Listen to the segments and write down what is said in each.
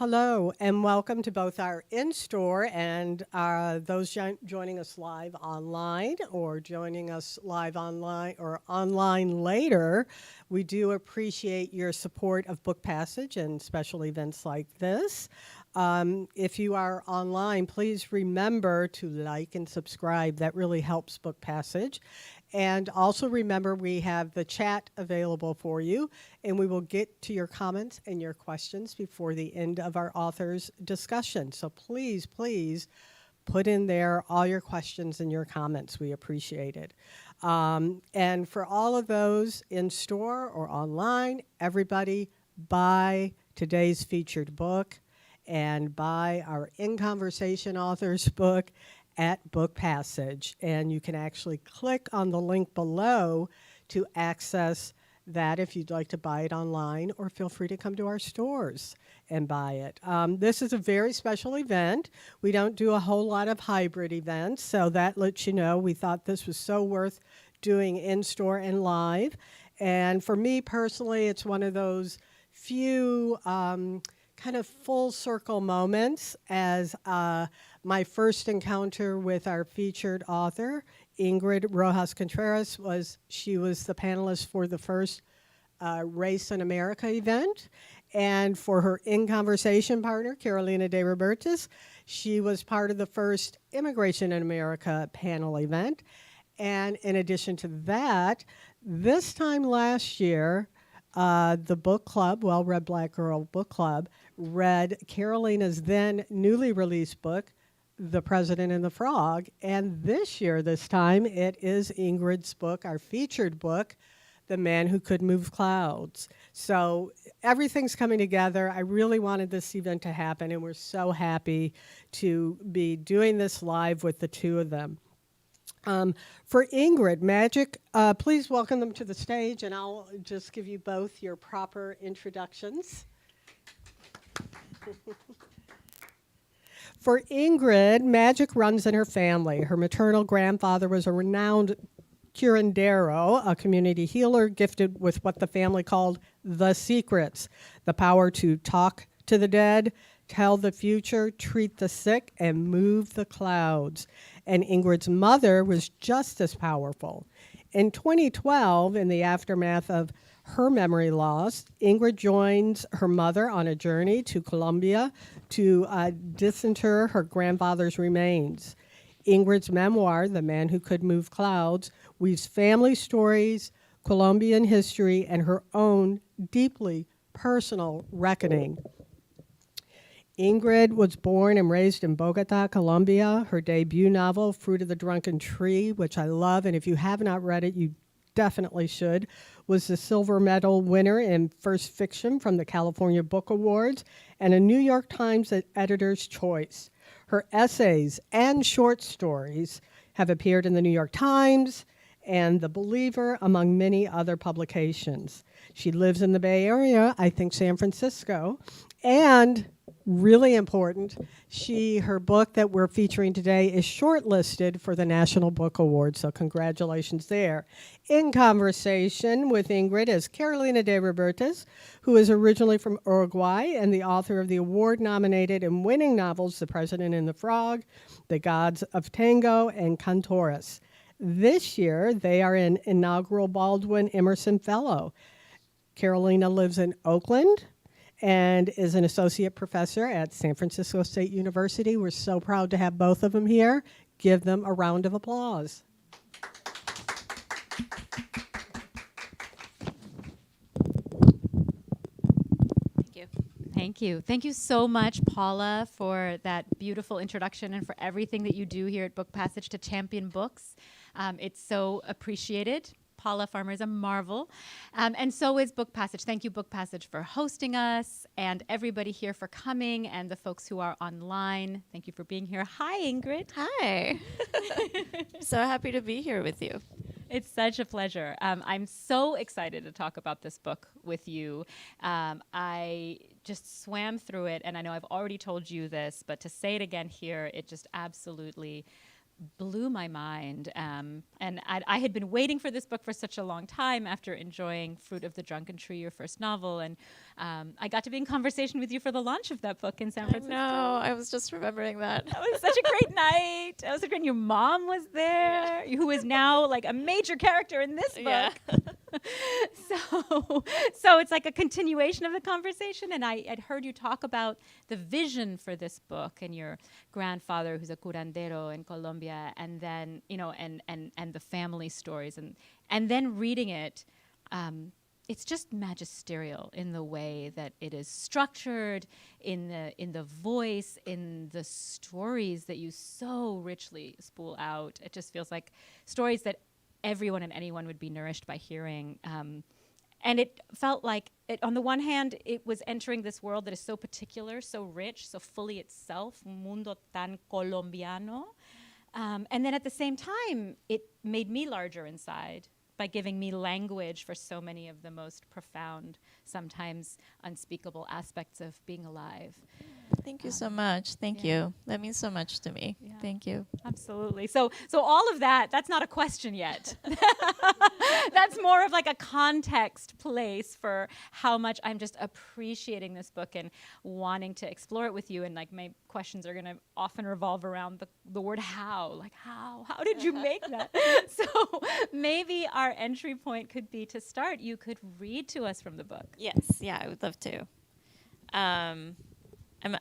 Hello, and welcome to both our in-store and those joining us live online or joining us live online or online later. We do appreciate your support of Book Passage and special events like this. If you are online, please remember to like and subscribe. That really helps Book Passage. And also remember, we have the chat available for you, and we will get to your comments and your questions before the end of our author's discussion. So please, please put in there all your questions and your comments. We appreciate it. And for all of those in store or online, everybody buy today's featured book and buy our In Conversation author's book at Book Passage. And you can actually click on the link below to access that if you'd like to buy it online, or feel free to come to our stores and buy it. This is a very special event. We don't do a whole lot of hybrid events, so that lets you know we thought this was so worth doing in-store and live. And for me personally, it's one of those few kind of full circle moments as my first encounter with our featured author, Ingrid Rojas Contreras, she was the panelist for the first Race in America event. And for her In Conversation partner, Carolina de Robertis, she was part of the first Immigration in America panel event. And in addition to that, this time last year, the book club, Well Read Black Girl Book Club, read Carolina's then newly released book, The President and the Frog. And this year, this time, it is Ingrid's book, our featured book, The Man Who Could Move Clouds. So everything's coming together. I really wanted this event to happen, and we're so happy to be doing this live with the two of them. For Ingrid, Magic, please welcome them to the stage, and I'll just give you both your proper introductions. For Ingrid, magic runs in her family. Her maternal grandfather was a renowned curandero, a community healer gifted with what the family called the secrets, the power to talk to the dead, tell the future, treat the sick, and move the clouds. And Ingrid's mother was just as powerful. In 2012, in the aftermath of her memory loss, Ingrid joins her mother on a journey to Colombia to disinter her grandfather's remains. Ingrid's memoir, The Man Who Could Move Clouds, weaves family stories, Colombian history, and her own deeply personal reckoning. Ingrid was born and raised in Bogota, Colombia. Her debut novel, Fruit of the Drunken Tree, which I love, and if you have not read it, you definitely should, was the silver medal winner in first fiction from the California Book Awards and a New York Times editor's choice. Her essays and short stories have appeared in the New York Times and The Believer, among many other publications. She lives in the Bay Area, I think San Francisco, and really important, her book that we're featuring today is shortlisted for the National Book Award, so congratulations there. In conversation with Ingrid is Carolina de Robertis, who is originally from Uruguay and the author of the award-nominated and winning novels The President and the Frog, The Gods of Tango, and Cantores. This year, they are an inaugural Baldwin Emerson Fellow. Carolina lives in Oakland and is an associate professor at San Francisco State University. We're so proud to have both of them here. Give them a round of applause. Thank you. Thank you. Thank you so much, Paula, for that beautiful introduction and for everything that you do here at Book Passage to champion books. It's so appreciated. Paula Farmer is a marvel. And so is Book Passage. Thank you, Book Passage, for hosting us, and everybody here for coming, and the folks who are online. Thank you for being here. Hi, Ingrid. Hi. So happy to be here with you. It's such a pleasure. I'm so excited to talk about this book with you. I just swam through it, and I know I've already told you this, but to say it again here, it just absolutely blew my mind. And I had been waiting for this book for such a long time after enjoying Fruit of the Drunken Tree, your first novel. And I got to be in conversation with you for the launch of that book in San Francisco. No, I was just remembering that. That was such a great night. That was so great. Your mom was there, who is now like a major character in this book. Yeah. So it's like a continuation of the conversation. And I had heard you talk about the vision for this book and your grandfather, who's a curandero in Colombia, and then, and the family stories. And then reading it, it's just magisterial in the way that it is structured, in the voice, in the stories that you so richly spool out. It just feels like stories that everyone and anyone would be nourished by hearing. And it felt like, on the one hand, it was entering this world that is so particular, so rich, so fully itself, un mundo tan colombiano. And then at the same time, it made me larger inside by giving me language for so many of the most profound, sometimes unspeakable aspects of being alive. Thank you so much. Thank you. That means so much to me. Yeah. Thank you. Absolutely. So all of that's not a question yet. That's more of like a context place for how much I'm just appreciating this book and wanting to explore it with you. And like my questions are going to often revolve around the word how. Like how did you make that? So maybe our entry point could be, to start, you could read to us from the book. Yes. Yeah, I would love to.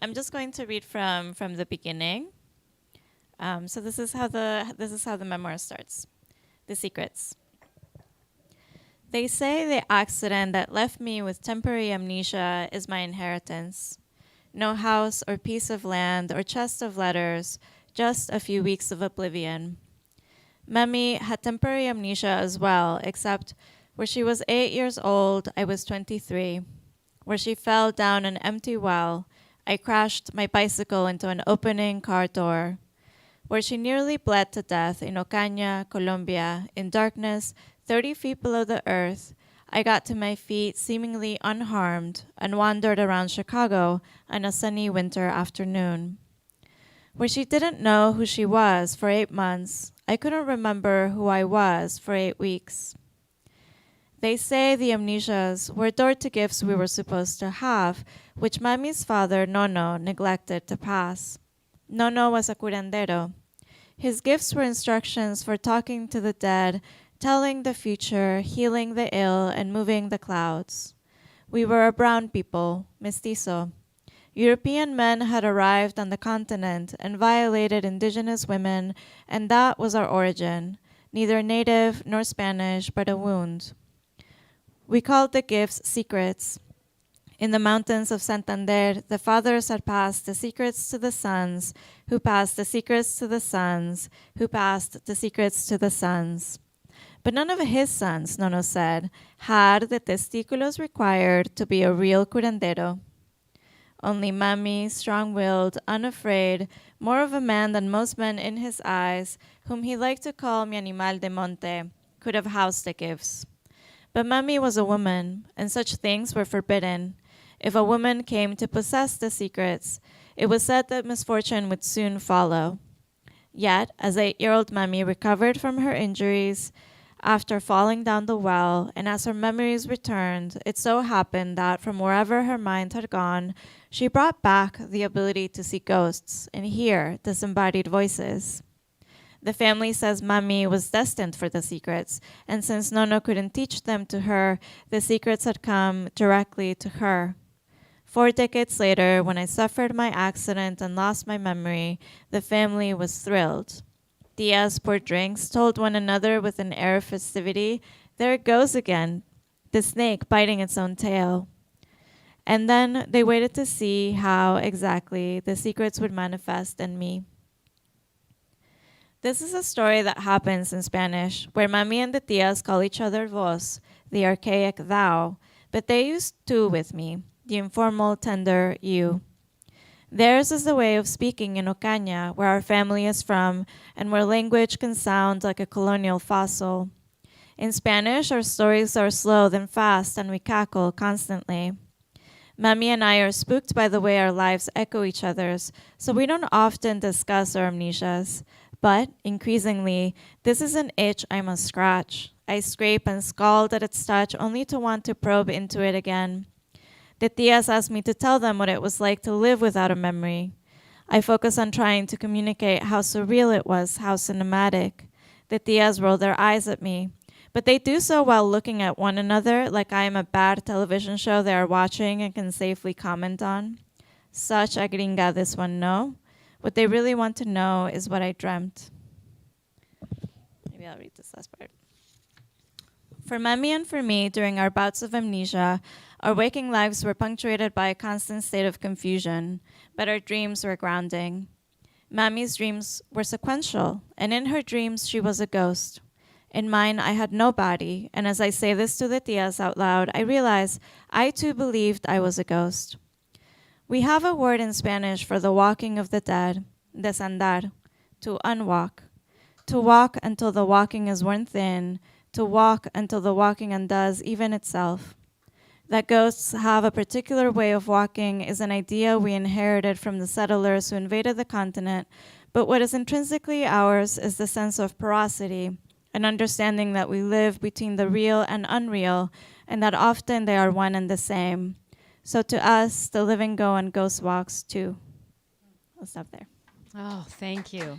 I'm just going to read from the beginning. So this is how the memoir starts. The secrets. They say the accident that left me with temporary amnesia is my inheritance. No house or piece of land or chest of letters, just a few weeks of oblivion. Mummy had temporary amnesia as well, except where she was 8 years old, I was 23. Where she fell down an empty well, I crashed my bicycle into an opening car door. Where she nearly bled to death in Ocaña, Colombia, in darkness, 30 feet below the earth, I got to my feet seemingly unharmed and wandered around Chicago on a sunny winter afternoon. Where she didn't know who she was for 8 months, I couldn't remember who I was for 8 weeks. They say the amnesias were door to gifts we were supposed to have, which Mami's father, Nono, neglected to pass. Nono was a curandero. His gifts were instructions for talking to the dead, telling the future, healing the ill, and moving the clouds. We were a brown people, mestizo. European men had arrived on the continent and violated indigenous women, and that was our origin, neither native nor Spanish, but a wound. We called the gifts secrets. In the mountains of Santander, the fathers had passed the secrets to the sons, who passed the secrets to the sons, who passed the secrets to the sons. But none of his sons, Nono said, had the testículos required to be a real curandero. Only Mami, strong-willed, unafraid, more of a man than most men in his eyes, whom he liked to call mi animal de monte, could have housed the gifts. But Mami was a woman, and such things were forbidden. If a woman came to possess the secrets, it was said that misfortune would soon follow. Yet, as 8-year-old Mami recovered from her injuries after falling down the well, and as her memories returned, it so happened that from wherever her mind had gone, she brought back the ability to see ghosts and hear disembodied voices. The family says Mami was destined for the secrets, and since Nono couldn't teach them to her, the secrets had come directly to her. 4 decades later, when I suffered my accident and lost my memory, the family was thrilled. Tias poured drinks, told one another with an air of festivity, "There it goes again, the snake biting its own tail." And then they waited to see how exactly the secrets would manifest in me. This is a story that happens in Spanish, where Mami and the tias call each other vos, the archaic thou, but they use tú with me, the informal, tender you. Theirs is the way of speaking in Ocaña, where our family is from, and where language can sound like a colonial fossil. In Spanish, our stories are slow then fast, and we cackle constantly. Mami and I are spooked by the way our lives echo each other's, so we don't often discuss our amnesias. But, increasingly, this is an itch I must scratch. I scrape and scald at its touch only to want to probe into it again. The tias asked me to tell them what it was like to live without a memory. I focus on trying to communicate how surreal it was, how cinematic. The tias roll their eyes at me, but they do so while looking at one another like I am a bad television show they are watching and can safely comment on. Such a gringa, this one, no. What they really want to know is what I dreamt. Maybe I'll read this last part. For Mami and for me, during our bouts of amnesia, our waking lives were punctuated by a constant state of confusion, but our dreams were grounding. Mami's dreams were sequential, and in her dreams she was a ghost. In mine, I had no body, and as I say this to the tias out loud, I realize I too believed I was a ghost. We have a word in Spanish for the walking of the dead, desandar, to unwalk. To walk until the walking is worn thin, to walk until the walking undoes even itself. That ghosts have a particular way of walking is an idea we inherited from the settlers who invaded the continent, but what is intrinsically ours is the sense of porosity, an understanding that we live between the real and unreal, and that often they are one and the same. So to us, the living go on ghost walks too. I'll stop there. Oh, thank you.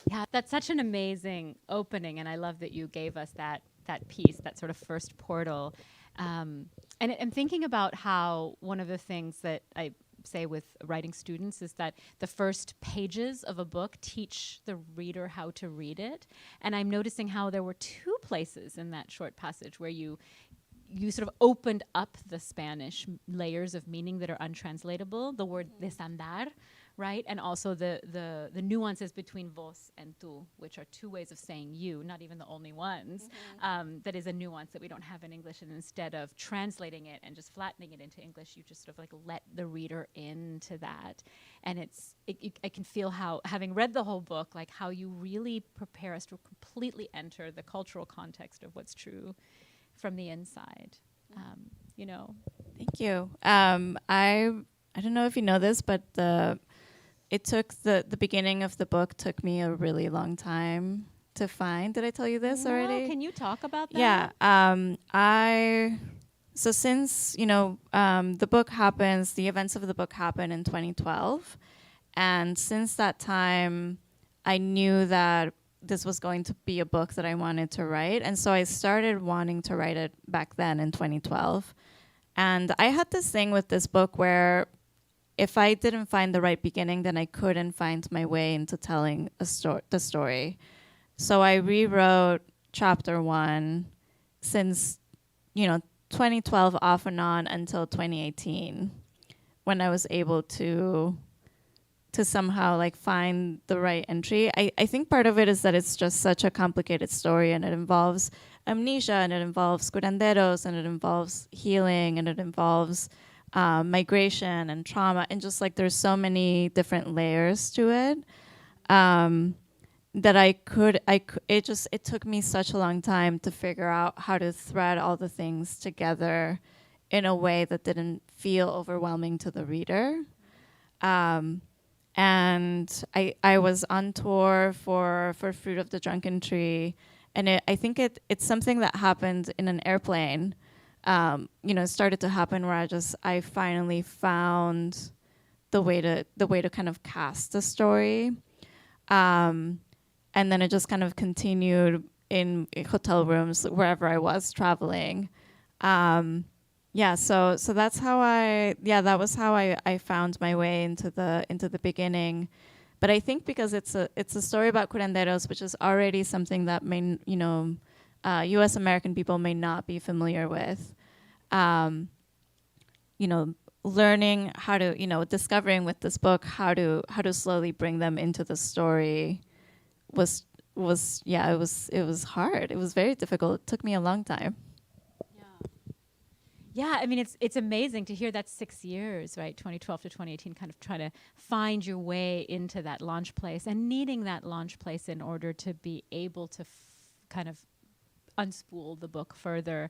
Yeah, that's such an amazing opening, and I love that you gave us that piece, that sort of first portal. And I'm thinking about how one of the things that I say with writing students is that the first pages of a book teach the reader how to read it. And I'm noticing how there were two places in that short passage where you sort of opened up the Spanish layers of meaning that are untranslatable, the word desandar, right? And also the nuances between vos and tú, which are two ways of saying you, not even the only ones. That is a nuance that we don't have in English, and instead of translating it and just flattening it into English, you just sort of like let the reader into that. And I can feel how, having read the whole book, like how you really prepare us to completely enter the cultural context of what's true from the inside, you know. Thank you. I don't know if you know this, but it took the beginning of the book took me a really long time to find. Did I tell you this already? Can you talk about that? Yeah. So since, the book happens, the events of the book happen in 2012. And since that time, I knew that this was going to be a book that I wanted to write. And so I started wanting to write it back then in 2012. And I had this thing with this book where if I didn't find the right beginning, then I couldn't find my way into telling the story. So I rewrote chapter 1 since, 2012 off and on until 2018, when I was able to somehow like find the right entry. I think part of it is that it's just such a complicated story, and it involves amnesia, and it involves curanderos, and it involves healing, and it involves migration and trauma, and just like there's so many different layers to it that it took me such a long time to figure out how to thread all the things together in a way that didn't feel overwhelming to the reader. And I was on tour for Fruit of the Drunken Tree, and I think it's something that happened in an airplane. It started to happen where I finally found the way to kind of cast the story, and then it just kind of continued in hotel rooms wherever I was traveling. So that's how that was how I found my way into the beginning. But I think because it's a story about curanderos, which is already something that U.S. American people may not be familiar with. Learning how to, discovering with this book how to slowly bring them into the story was hard. It was very difficult. It took me a long time. Yeah, I mean, it's amazing to hear that 6 years, right, 2012 to 2018, kind of try to find your way into that launch place and needing that launch place in order to be able to kind of unspool the book further.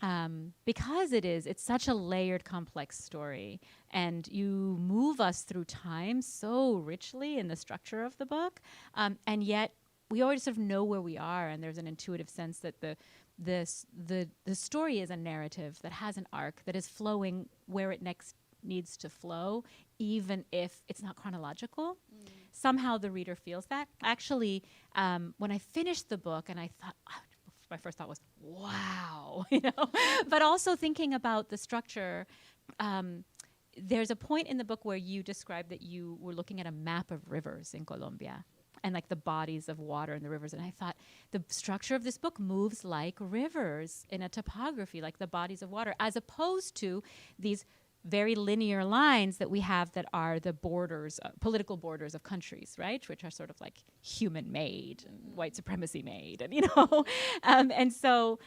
because it's such a layered, complex story, and you move us through time so richly in the structure of the book, and yet we already sort of know where we are, and there's an intuitive sense that the story is a narrative that has an arc that is flowing where it next needs to flow, even if it's not chronological. Somehow the reader feels that. Actually, when I finished the book, and I thought, my first thought was, wow, but also thinking about the structure, there's a point in the book where you described that you were looking at a map of rivers in Colombia and like the bodies of water in the rivers. And I thought the structure of this book moves like rivers in a topography, like the bodies of water, as opposed to these very linear lines that we have that are the borders, political borders of countries, right? Which are sort of like human made and white supremacy made, and and so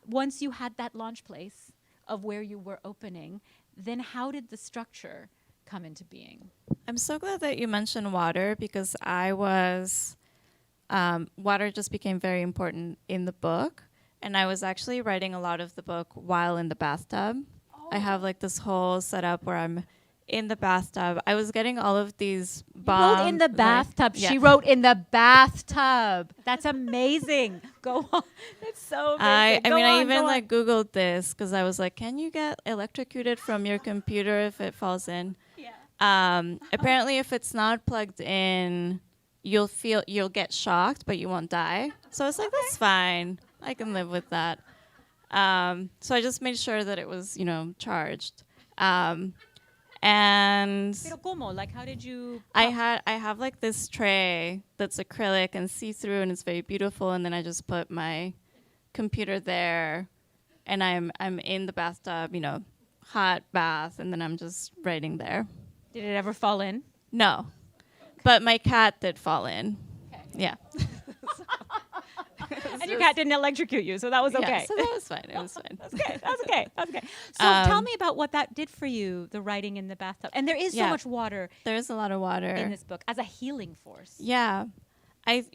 once you had that launch place of where you were opening, then how did the structure come into being? I'm so glad that you mentioned water, because water just became very important in the book. And I was actually writing a lot of the book while in the bathtub. I have like this whole setup where I'm in the bathtub. I was getting all of these bombs. Wrote in the bathtub. Yeah. She wrote in the bathtub. That's amazing. Go on. That's so amazing. I even like Googled this because I was like, can you get electrocuted from your computer if it falls in? Yeah. Apparently, if it's not plugged in, you'll get shocked, but you won't die. So I was like, that's fine. I can live with that. So I just made sure that it was, charged. And Pero como? Like, how did you? I have like this tray that's acrylic and see-through, and it's very beautiful. And then I just put my computer there, and I'm in the bathtub, hot bath, and then I'm just writing there. Did it ever fall in? No, but my cat did fall in. Okay. Yeah. And your cat didn't electrocute you, so that was okay. Yeah, so that was fine. It was fine. That's okay. That's okay. That's okay. So tell me about what that did for you, the writing in the bathtub. And there is so much water. There is a lot of water in this book as a healing force. Yeah. I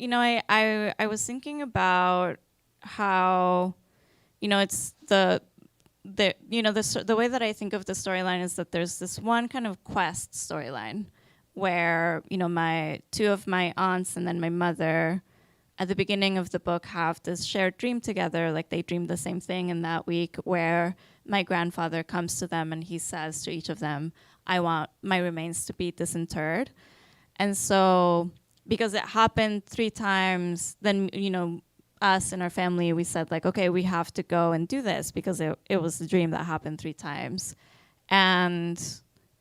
was thinking about how, it's the way that I think of the storyline is that there's this one kind of quest storyline where, my two of my aunts and then my mother at the beginning of the book have this shared dream together, like they dreamed the same thing in that week, where my grandfather comes to them and he says to each of them, I want my remains to be disinterred. And so because it happened 3 times, then, us and our family, we said like, okay, we have to go and do this because it was the dream that happened 3 times. And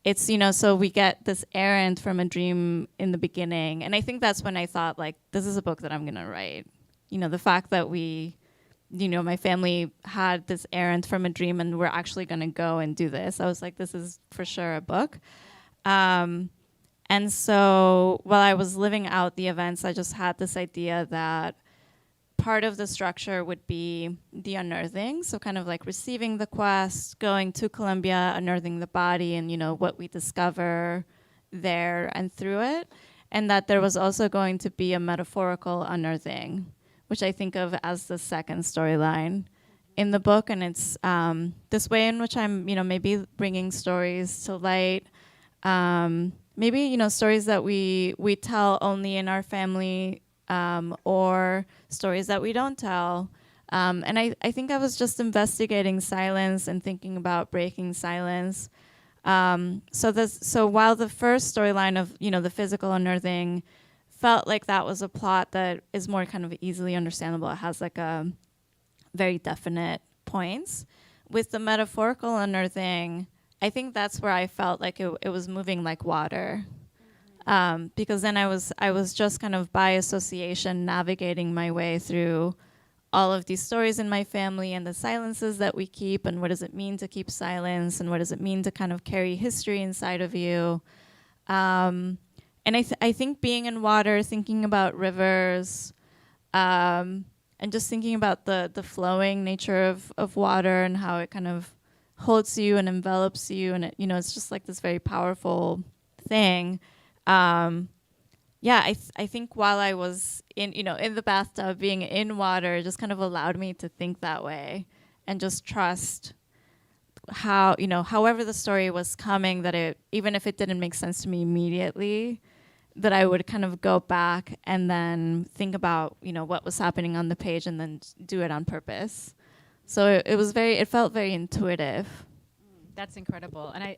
it's, so we get this errand from a dream in the beginning. And I think that's when I thought, like, this is a book that I'm going to write. The fact that my family had this errand from a dream and we're actually going to go and do this. I was like, this is for sure a book. And so while I was living out the events, I just had this idea that part of the structure would be the unearthing, so kind of like receiving the quest, going to Colombia, unearthing the body, and what we discover there and through it, and that there was also going to be a metaphorical unearthing, which I think of as the second storyline in the book. And it's this way in which I'm maybe bringing stories to light, maybe stories that we tell only in our family, or stories that we don't tell. And I think I was just investigating silence and thinking about breaking silence. So while the first storyline of, the physical unearthing felt like that was a plot that is more kind of easily understandable, it has like a very definite points. With the metaphorical unearthing, I think that's where I felt like it was moving like water. Because then I was just kind of by association navigating my way through all of these stories in my family and the silences that we keep, and what does it mean to keep silence, and what does it mean to kind of carry history inside of you. And I think being in water, thinking about rivers, and just thinking about the flowing nature of water and how it kind of holds you and envelops you, and it's just like this very powerful thing. yeah, I think while I was in the bathtub, being in water just kind of allowed me to think that way and just trust how, however the story was coming, that it, even if it didn't make sense to me immediately, that I would kind of go back and then think about, what was happening on the page and then do it on purpose. So it felt very intuitive. That's incredible. And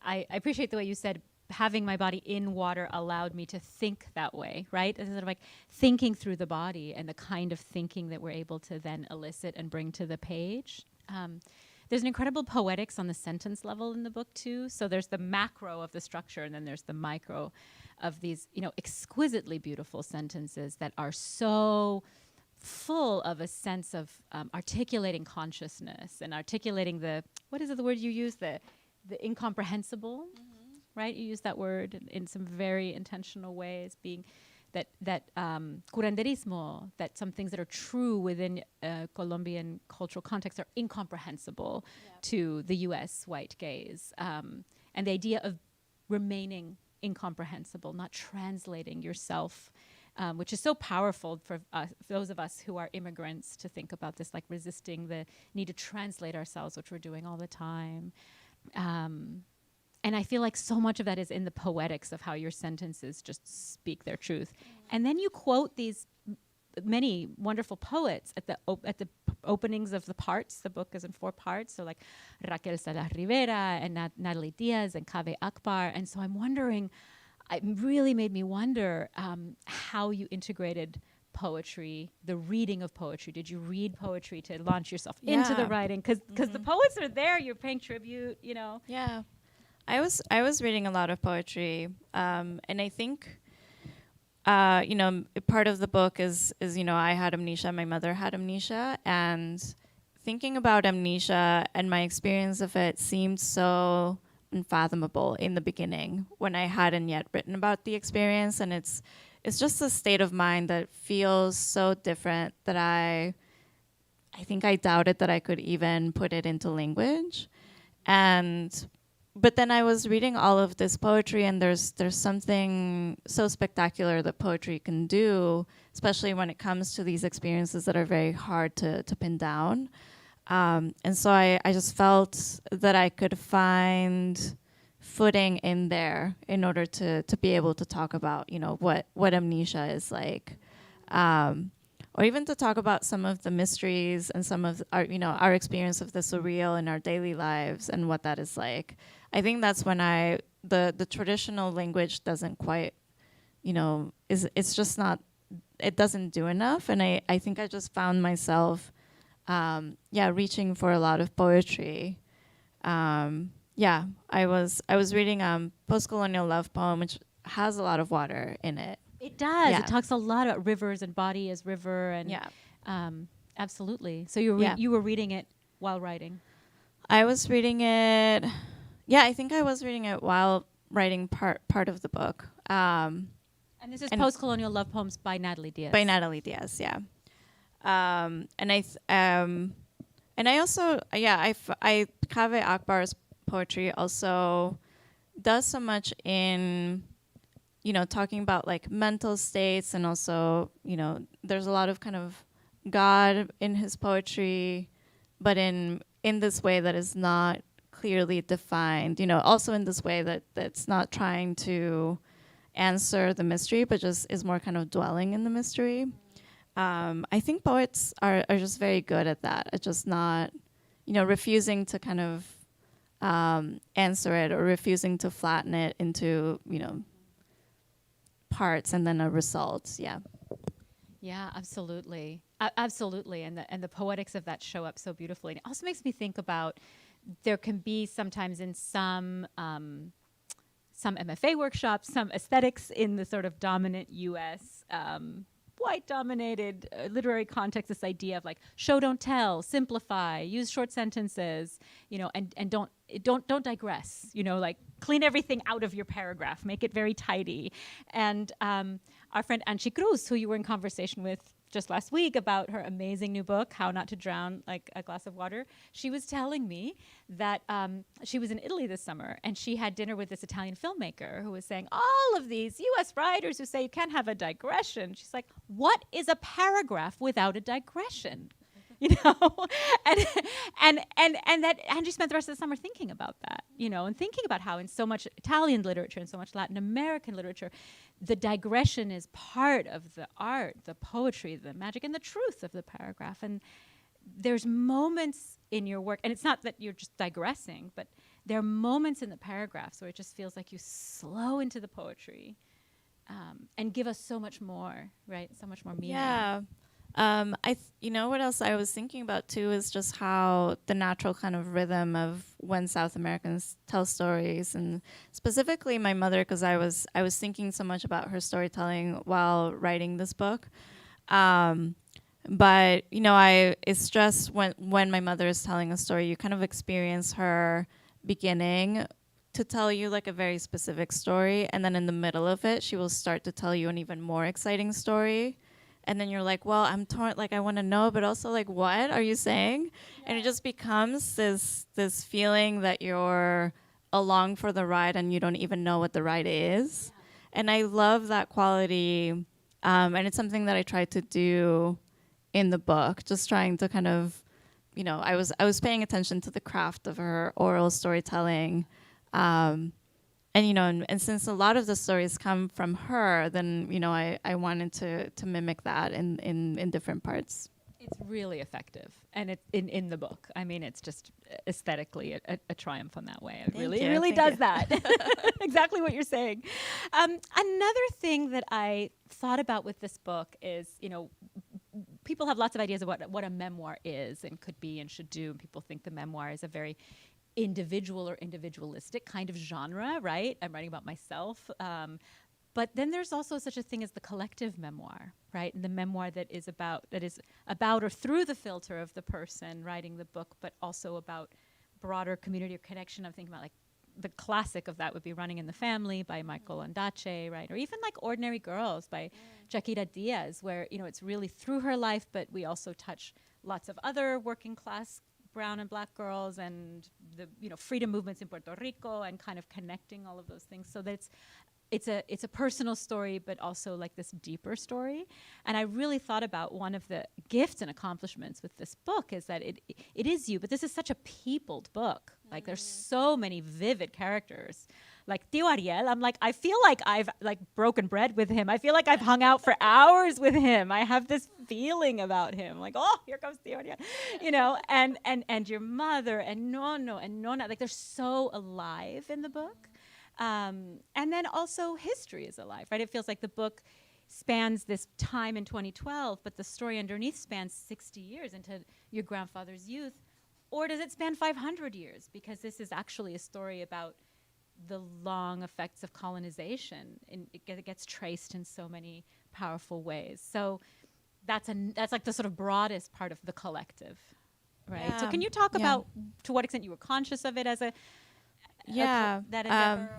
I appreciate the way you said having my body in water allowed me to think that way, right? It's sort of like thinking through the body and the kind of thinking that we're able to then elicit and bring to the page. There's an incredible poetics on the sentence level in the book too. So there's the macro of the structure and then there's the micro of these, exquisitely beautiful sentences that are so full of a sense of articulating consciousness and articulating what is it, the word you use? The incomprehensible, right? You use that word in some very intentional ways, being that curanderismo, that some things that are true within Colombian cultural context are incomprehensible to the U.S. white gaze. And the idea of remaining incomprehensible, not translating yourself, which is so powerful for those of us who are immigrants to think about this, like resisting the need to translate ourselves, which we're doing all the time. And I feel like so much of that is in the poetics of how your sentences just speak their truth. And then you quote these many wonderful poets at the openings of the parts. The book is in 4 parts. So like Raquel Salas Rivera and Natalie Diaz and Kaveh Akbar. And so I'm wondering, it really made me wonder how you integrated poetry, the reading of poetry. Did you read poetry to launch yourself into the writing? Because the poets are there, you're paying tribute, Yeah. I was reading a lot of poetry, and I think, part of the book is I had amnesia, my mother had amnesia, and thinking about amnesia and my experience of it seemed so unfathomable in the beginning when I hadn't yet written about the experience, and it's just a state of mind that feels so different that I think I doubted that I could even put it into language, But then I was reading all of this poetry, and there's something so spectacular that poetry can do, especially when it comes to these experiences that are very hard to pin down. And so I just felt that I could find footing in there in order to be able to talk about, what amnesia is like. Or even to talk about some of the mysteries and some of our experience of the surreal in our daily lives and what that is like. I think that's when the traditional language doesn't quite, it's just not, it doesn't do enough. And I think I just found myself, reaching for a lot of poetry. I was reading post-colonial love poem, which has a lot of water in it. It does. Yeah. It talks a lot about rivers and body as river, and absolutely. So you were reading it while writing. I was reading it. Yeah, I think I was reading it while writing part of the book. And this is post-colonial love poems by Natalie Diaz. By Natalie Diaz, yeah. And I also Kaveh Akbar's poetry also does so much in talking about like mental states, and also, there's a lot of kind of God in his poetry, but in this way that is not clearly defined, also in this way that's not trying to answer the mystery, but just is more kind of dwelling in the mystery. I think poets are just very good at that. It's just not, refusing to kind of answer it, or refusing to flatten it into, parts and then a result. Yeah, absolutely. Absolutely. And the poetics of that show up so beautifully. And it also makes me think about, there can be sometimes in some MFA workshops, some aesthetics in the sort of dominant U.S. White-dominated literary context, this idea of like show, don't tell, simplify, use short sentences, and don't digress, like clean everything out of your paragraph, make it very tidy. And our friend Anchi Cruz, who you were in conversation with just last week about her amazing new book, How Not to Drown Like a Glass of Water. She was telling me that she was in Italy this summer and she had dinner with this Italian filmmaker who was saying, all of these US writers who say you can't have a digression. She's like, what is a paragraph without a digression? You know, and that Angie spent the rest of the summer thinking about that, you know, and thinking about how in so much Italian literature and so much Latin American literature, the digression is part of the art, the poetry, the magic, and the truth of the paragraph. And there's moments in your work, and it's not that you're just digressing, but there are moments in the paragraphs where it just feels like you slow into the poetry and give us so much more, right? So much more meaning. Yeah. You know what else I was thinking about too is just how the natural kind of rhythm of when South Americans tell stories, and specifically my mother, because I was thinking so much about her storytelling while writing this book. But you know, it's just when my mother is telling a story, you kind of experience her beginning to tell you like a very specific story, and then in the middle of it, she will start to tell you an even more exciting story. And then you're like, well, I'm torn, like I want to know, but also like, what are you saying? Yeah. And it just becomes this feeling that you're along for the ride and you don't even know what the ride is. Yeah. And I love that quality. And it's something that I tried to do in the book, just trying to kind of, you know, I was paying attention to the craft of her oral storytelling. And, you know, and since a lot of the stories come from her, then, you know, I wanted to mimic that in different parts. It's really effective. And it in the book. I mean, it's just aesthetically a triumph in that way. It really does that. Exactly what you're saying. Another thing that I thought about with this book is, you know, people have lots of ideas of what a memoir is and could be and should do. And people think the memoir is a very individual or individualistic kind of genre, right? I'm writing about myself. But then there's also such a thing as the collective memoir, right? And the memoir that is about or through the filter of the person writing the book, but also about broader community or connection. I'm thinking about like the classic of that would be Running in the Family by Michael Ondaatje, right? Or even like Ordinary Girls by Jaquira Diaz, where, you know, it's really through her life, but we also touch lots of other working class brown and black girls and the, you know, freedom movements in Puerto Rico and kind of connecting all of those things. So that it's a personal story, but also like this deeper story. And I really thought about one of the gifts and accomplishments with this book is that it is you, but this is such a peopled book. Like there's so many vivid characters. Like Tio Ariel, I'm like, I feel like I've like broken bread with him. I feel like I've hung out for hours with him. I have this feeling about him. Like, oh, here comes Tio Ariel, you know, and your mother and Nono and Nona, like they're so alive in the book. And then also history is alive, right? It feels like the book spans this time in 2012, but the story underneath spans 60 years into your grandfather's youth. Or does it span 500 years? Because this is actually a story about the long effects of colonization. And it gets traced in so many powerful ways. So that's like the sort of broadest part of the collective, right? Yeah. So can you talk about to what extent you were conscious of it as that endeavor?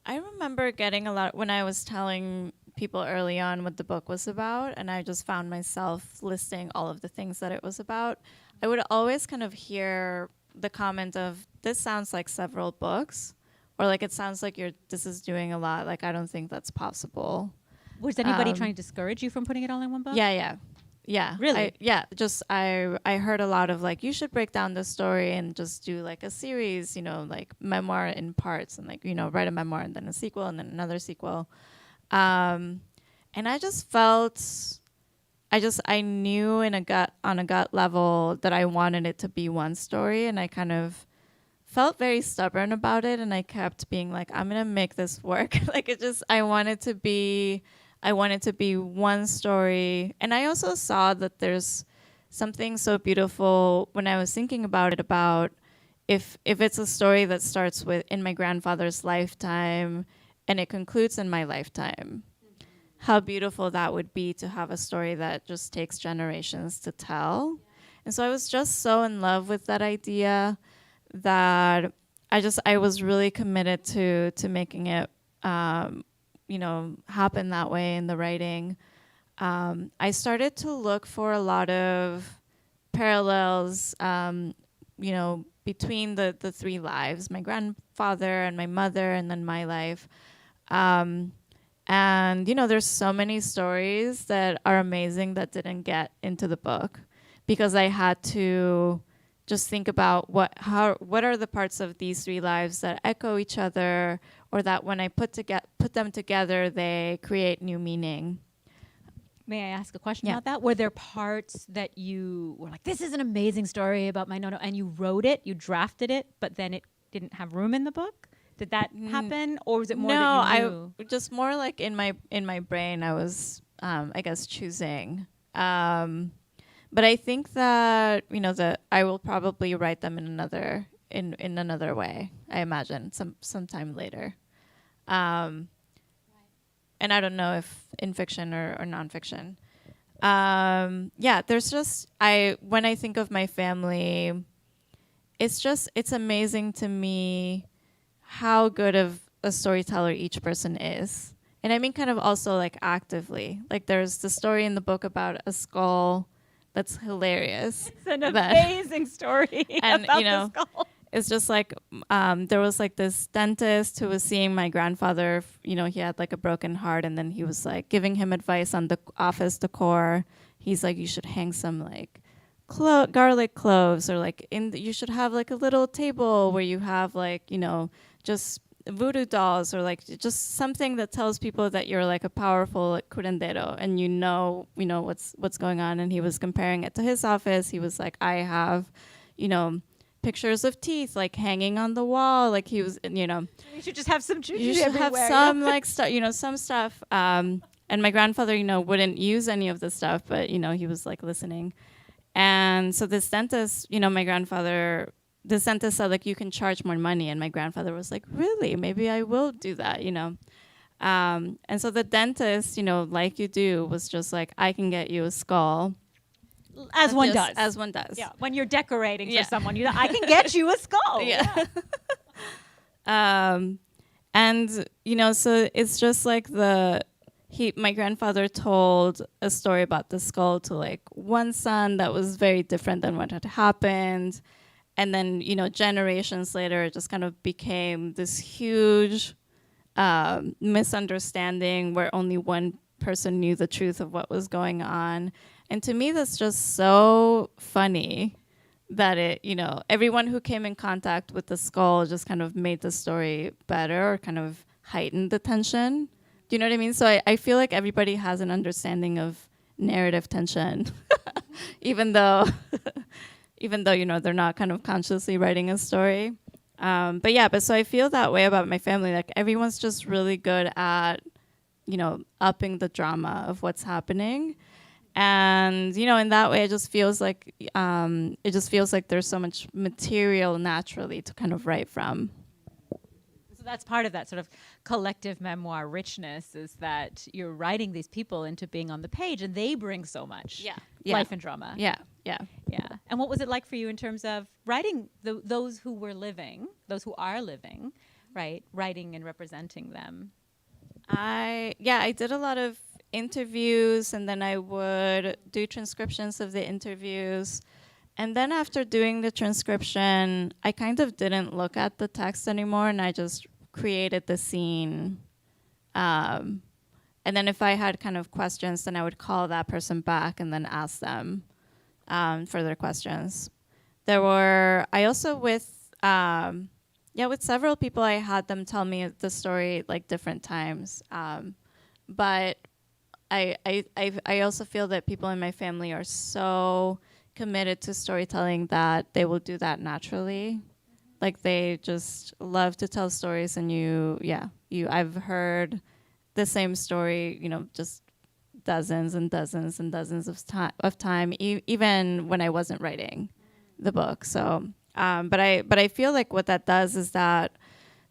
I remember getting a lot when I was telling people early on what the book was about, and I just found myself listing all of the things that it was about. I would always kind of hear the comment of, this sounds like several books, or like, it sounds like this is doing a lot. Like, I don't think that's possible. Was anybody trying to discourage you from putting it all in one book? Yeah. Really? I heard a lot of like, you should break down the story and just do like a series, you know, like memoir in parts, and like, you know, write a memoir and then a sequel and then another sequel. And I just felt, I knew on a gut level that I wanted it to be one story, and I kind of felt very stubborn about it, and I kept being like, I'm gonna make this work. Like I wanted to be one story. And I also saw that there's something so beautiful when I was thinking about it, about if it's a story that starts in my grandfather's lifetime and it concludes in my lifetime, how beautiful that would be to have a story that just takes generations to tell. And so I was just so in love with that idea that I was really committed to making it, you know, happen that way in the writing. I started to look for a lot of parallels, between the three lives, my grandfather and my mother, and then my life. And there's so many stories that are amazing that didn't get into the book because I had to just think about what are the parts of these three lives that echo each other, or that when I put them together, they create new meaning. May I ask a question Yeah. about that? Were there parts that you were like, this is an amazing story about my nono, and you wrote it, you drafted it, but then it didn't have room in the book? Did that happen, or was it more that you knew? I just more like in my brain, I was I guess choosing. But I think that that I will probably write them in another way. I imagine sometime later. And I don't know if in fiction or nonfiction. There's just when I think of my family, it's amazing to me how good of a storyteller each person is. And I mean kind of also like actively. Like there's the story in the book about a skull that's hilarious. It's an amazing story And, about the skull. It's just like there was like this dentist who was seeing my grandfather. He had like a broken heart, and then he was like giving him advice on the office decor. He's like, you should hang some like garlic cloves, or like you should have like a little table where you have like just voodoo dolls, or like just something that tells people that you're like a powerful like, curandero, and what's going on. And he was comparing it to his office. He was like, I have pictures of teeth like hanging on the wall, like he was You should just have some juju you should have everywhere, some like some stuff. And my grandfather wouldn't use any of the stuff, but he was like listening. And so this dentist said like, you can charge more money, and my grandfather was like, really, maybe I will do that. And so the dentist like you do was just like, I can get you a skull. As one does. As one does. Yeah. When you're decorating for someone, I can get you a skull. Yeah. And so it's just like my grandfather told a story about the skull to like one son that was very different than what had happened. And then, generations later, it just kind of became this huge misunderstanding where only one person knew the truth of what was going on. And to me, that's just so funny that everyone who came in contact with the skull just kind of made the story better, or kind of heightened the tension. Do you know what I mean? So I feel like everybody has an understanding of narrative tension, even though they're not kind of consciously writing a story. But so I feel that way about my family. Like everyone's just really good at, upping the drama of what's happening. And, in that way, it just feels like there's so much material naturally to kind of write from. So that's part of that sort of collective memoir richness, is that you're writing these people into being on the page, and they bring so much life and drama. Yeah. And what was it like for you in terms of writing those who are living, right? Writing and representing them. I did a lot of interviews, and then I would do transcriptions of the interviews. And then after doing the transcription, I kind of didn't look at the text anymore, and I just created the scene. And then if I had kind of questions, then I would call that person back and then ask them further questions. With several people, I had them tell me the story like different times. But I also feel that people in my family are so committed to storytelling that they will do that naturally. Like they just love to tell stories, and I've heard the same story, just dozens and dozens and dozens of time, even when I wasn't writing the book. So, but I feel like what that does is that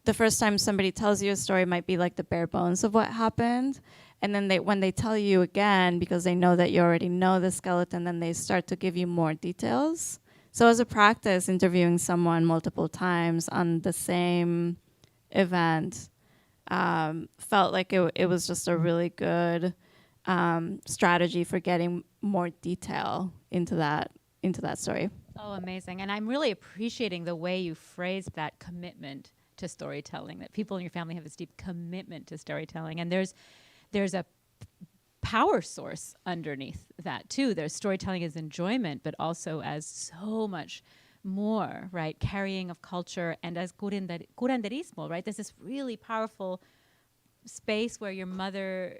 the first time somebody tells you a story might be like the bare bones of what happened. And then when they tell you again, because they know that you already know the skeleton, then they start to give you more details. So as a practice, interviewing someone multiple times on the same event felt like it was just a really good strategy for getting more detail into that story. Oh, amazing. And I'm really appreciating the way you phrased that commitment to storytelling, that people in your family have this deep commitment to storytelling. And there's a power source underneath that too. There's storytelling as enjoyment, but also as so much more, right? Carrying of culture and as curanderismo, right? There's this really powerful space where your mother,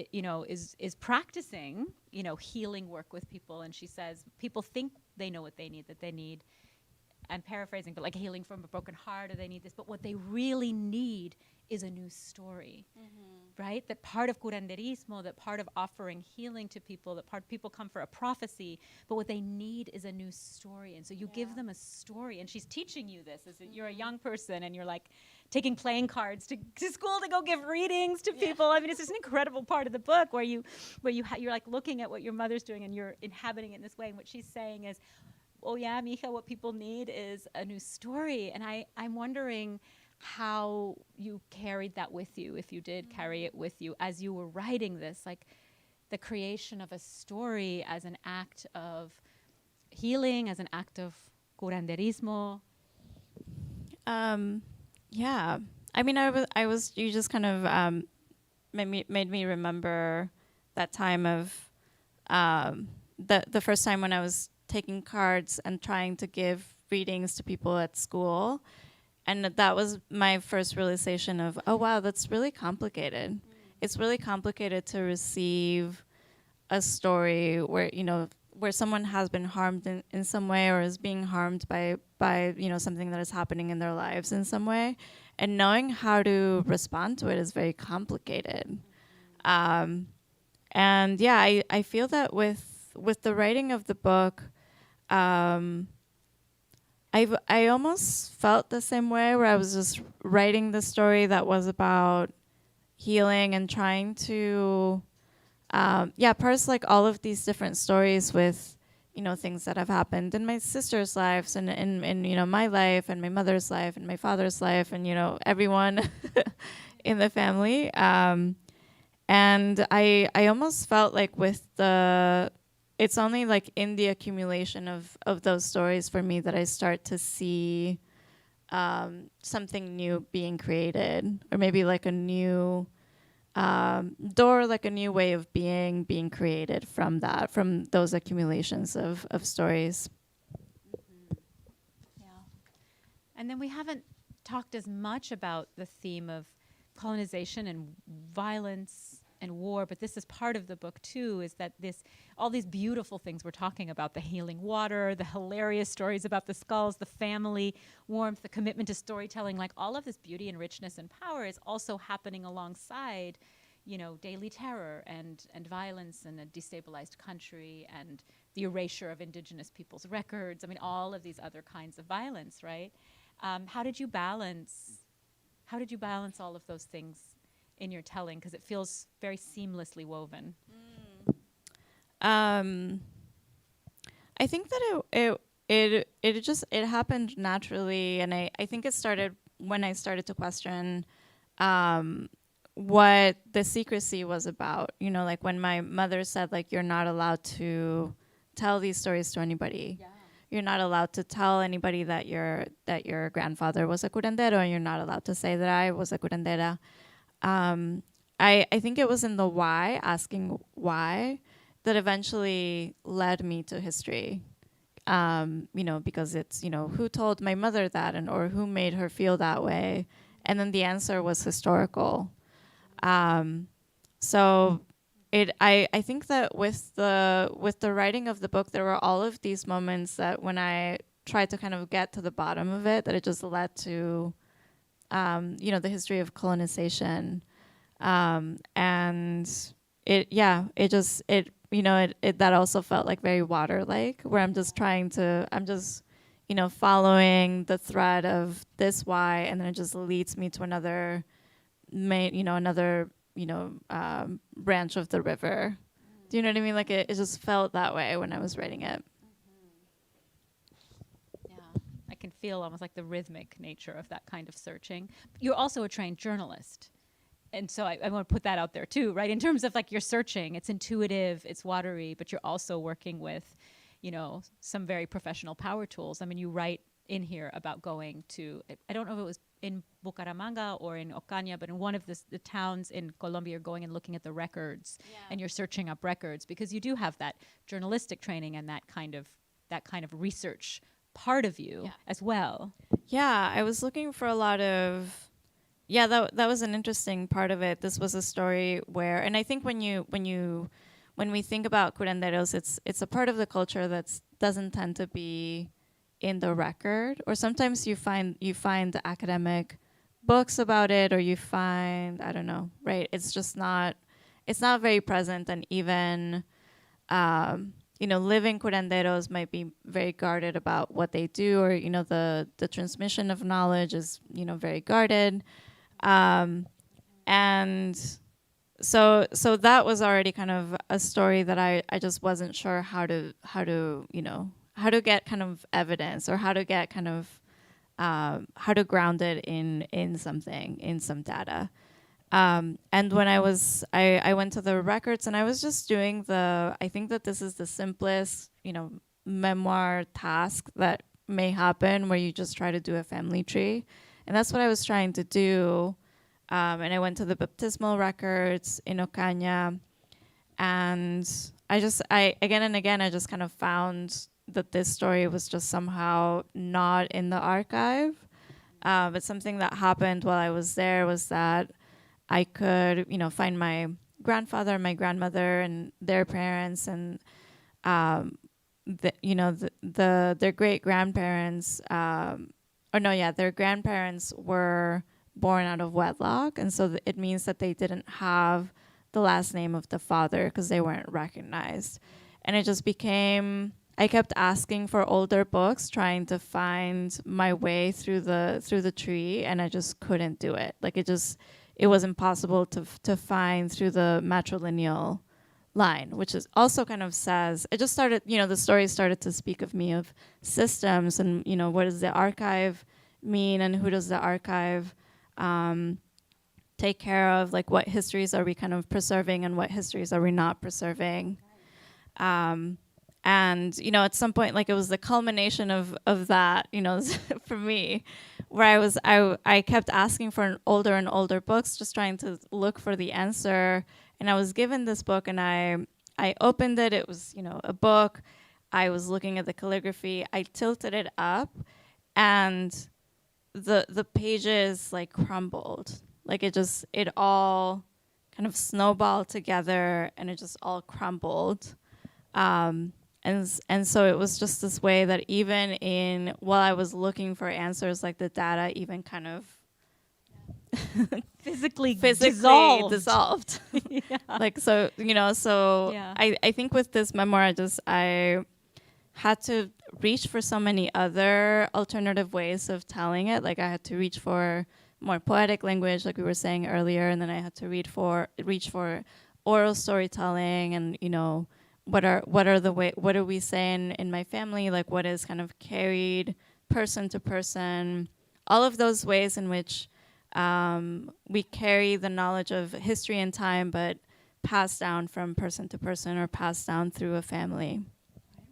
is practicing, healing work with people. And she says, people think they know what they need, that they need, I'm paraphrasing, but like healing from a broken heart, or they need this, but what they really need is a new story, right? That part of curanderismo, that part of offering healing to people, that part people come for a prophecy, but what they need is a new story. And so you give them a story, and she's teaching you this as you're a young person, and you're like taking playing cards to school to go give readings to people. I mean, it's just an incredible part of the book where you're like looking at what your mother's doing, and you're inhabiting it in this way. And what she's saying is, oh yeah, mija, what people need is a new story. And I'm wondering how you carried that with you, if you did carry it with you as you were writing this, like the creation of a story as an act of healing, as an act of curanderismo. Yeah. I mean, you just kind of made me remember that time of the first time when I was taking cards and trying to give readings to people at school. And that was my first realization of, oh, wow, that's really complicated. It's really complicated to receive a story where, where someone has been harmed in some way, or is being harmed by something that is happening in their lives in some way. And knowing how to respond to it is very complicated. And yeah, I feel that with the writing of the book, I almost felt the same way, where I was just writing the story that was about healing and trying to, parse like all of these different stories with, things that have happened in my sister's lives and in my life and my mother's life and my father's life and, everyone in the family. And I almost felt like it's only like in the accumulation of those stories for me that I start to see something new being created, or maybe like a new door, like a new way of being created from those accumulations of stories. Yeah. And then we haven't talked as much about the theme of colonization and violence and war, but this is part of the book too, is that all these beautiful things we're talking about, the healing water, the hilarious stories about the skulls, the family warmth, the commitment to storytelling, like all of this beauty and richness and power is also happening alongside, daily terror and violence in a destabilized country, and the erasure of indigenous people's records. I mean, all of these other kinds of violence, right? How did you balance all of those things in your telling, because it feels very seamlessly woven? I think that it happened naturally, and I think it started when I started to question what the secrecy was about. Like when my mother said, like, you're not allowed to tell these stories to anybody. Yeah. You're not allowed to tell anybody that your grandfather was a curandero, and you're not allowed to say that I was a curandera. I think it was in the why, asking why, that eventually led me to history. Because it's, who told my mother that, or who made her feel that way. And then the answer was historical. So I think that with the writing of the book, there were all of these moments that when I tried to kind of get to the bottom of it, that it just led to, the history of colonization. And that also felt like very water-like, where I'm just following the thread of this why, and then it just leads me to another branch of the river. Do you know what I mean? Like it just felt that way when I was writing it. Yeah, I can feel almost like the rhythmic nature of that kind of searching. You're also a trained journalist. and so I want to put that out there too, right? In terms of like you're searching, it's intuitive, it's watery, but you're also working with, you know, some very professional power tools. I mean, you write in here about going to, I don't know if it was in Bucaramanga or in Ocaña, but in one of the towns in Colombia, you're going and looking at the records and you're searching up records because you do have that journalistic training and that kind of research part of you as well. Yeah, I was looking for a lot of that was an interesting part of it. This was a story where, and I think when we think about curanderos, it's a part of the culture that doesn't tend to be in the record, or sometimes you find the academic books about it, or you find, I don't know, right? It's just not very present, and even living curanderos might be very guarded about what they do, or the transmission of knowledge is very guarded, and so that was already kind of a story that I just wasn't sure how to get kind of evidence, or how to get kind of how to ground it in something, in some data. And when I went to the records, and I was just doing I think that this is the simplest, memoir task that may happen, where you just try to do a family tree. And that's what I was trying to do. And I went to the baptismal records in Ocaña, and I again and again, I just kind of found that this story was just somehow not in the archive. But something that happened while I was there was that I could, find my grandfather, my grandmother, and their parents, and their great grandparents. Their grandparents were born out of wedlock, and so it means that they didn't have the last name of the father because they weren't recognized. And it just became, I kept asking for older books, trying to find my way through the tree, and I just couldn't do it. Like it was impossible to find through the matrilineal line, which is also kind of says, it just started, the story started to speak of me, of systems, and what does the archive mean, and who does the archive take care of, like what histories are we kind of preserving and what histories are we not preserving. And at some point, like, it was the culmination of that, for me, where I kept asking for older and older books, just trying to look for the answer. And I was given this book, and I opened it. It was, a book. I was looking at the calligraphy. I tilted it up, and the pages like crumbled. Like it all kind of snowballed together, and it just all crumbled. And so it was just this way that even while I was looking for answers, like the data even kind of physically dissolved. Yeah. Like, so, yeah. I think with this memoir, I had to reach for so many other alternative ways of telling it. Like I had to reach for more poetic language, like we were saying earlier, and then I had to reach for oral storytelling, and what are we saying in my family, like what is kind of carried person to person, all of those ways in which we carry the knowledge of history and time, but passed down from person to person, or passed down through a family.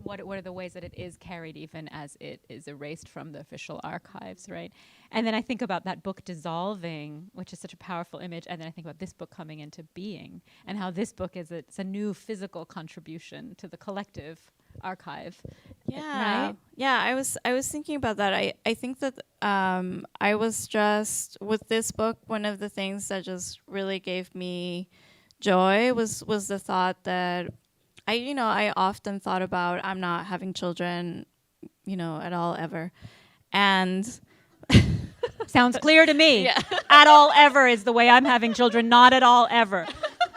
What are the ways that it is carried even as it is erased from the official archives, right? And then I think about that book dissolving, which is such a powerful image, and then I think about this book coming into being, and how this book it's a new physical contribution to the collective archive. Yeah, right? Yeah. I was thinking about that. I think that I was just, with this book, one of the things that just really gave me joy was the thought that I often thought about, I'm not having children, at all ever. And sounds clear to me. Yeah. At all ever is the way I'm having children, not at all ever.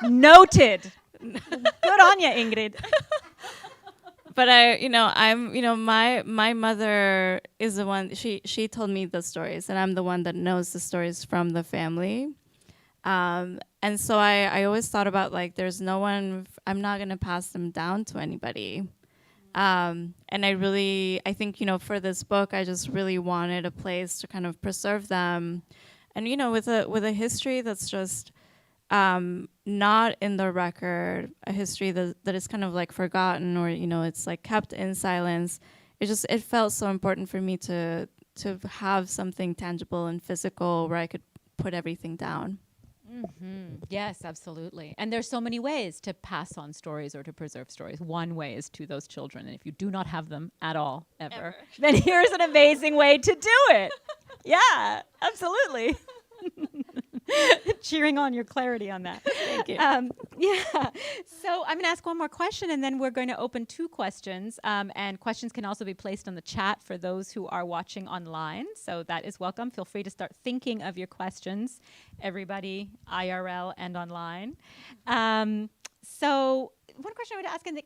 Noted. Good on you, Ingrid. But my mother is the one, she told me the stories, and I'm the one that knows the stories from the family. And so I always thought about, like, there's no one, I'm not going to pass them down to anybody. And I think, for this book, I just really wanted a place to kind of preserve them. And, with a history that's just not in the record, a history that is kind of like forgotten, or it's like kept in silence. It felt so important for me to have something tangible and physical where I could put everything down. Yes, absolutely. And there's so many ways to pass on stories or to preserve stories. One way is to those children. And if you do not have them at all, ever. Then here's an amazing way to do it. Yeah, absolutely. Cheering on your clarity on that. Thank you. Yeah. So I'm going to ask one more question, and then we're going to open 2 questions. And questions can also be placed on the chat for those who are watching online. So that is welcome. Feel free to start thinking of your questions, everybody, IRL and online. So one question I would ask, and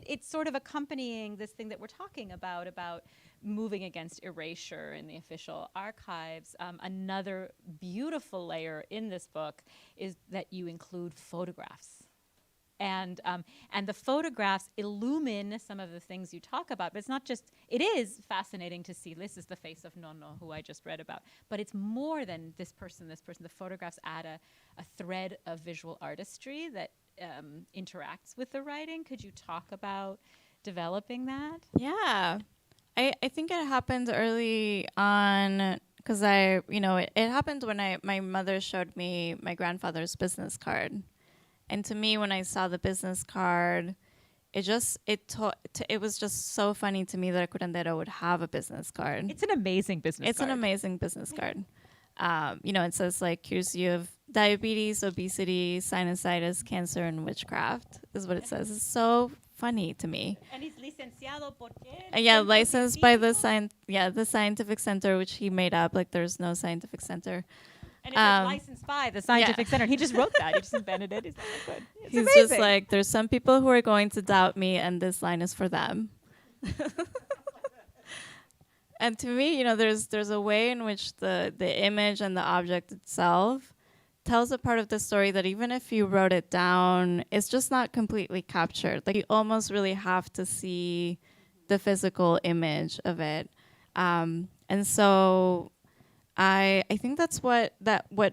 it's sort of accompanying this thing that we're talking about moving against erasure in the official archives. Another beautiful layer in this book is that you include photographs. And the photographs illumine some of the things you talk about. But it's not just, it is fascinating to see, this is the face of Nono, who I just read about. But it's more than this person. The photographs add a thread of visual artistry that interacts with the writing. Could you talk about developing that? Yeah. I think it happened early on because it happened when my mother showed me my grandfather's business card. And to me, when I saw the business card, it was just so funny to me that a curandero would have a business card. It's an amazing business card. It's an amazing business card. It says like, cures you of diabetes, obesity, sinusitis, cancer, and witchcraft is what it says. It's so funny to me. And he's licenciado por qué? Licensed by the scientific center, which he made up. Like, there's no scientific center. And it's licensed by the scientific center. He just wrote that. He just invented it. He's not good. He's amazing. Just like, there's some people who are going to doubt me, and this line is for them. And to me, there's a way in which the image and the object itself tells a part of the story that even if you wrote it down, it's just not completely captured. Like, you almost really have to see the physical image of it. And so I think that's what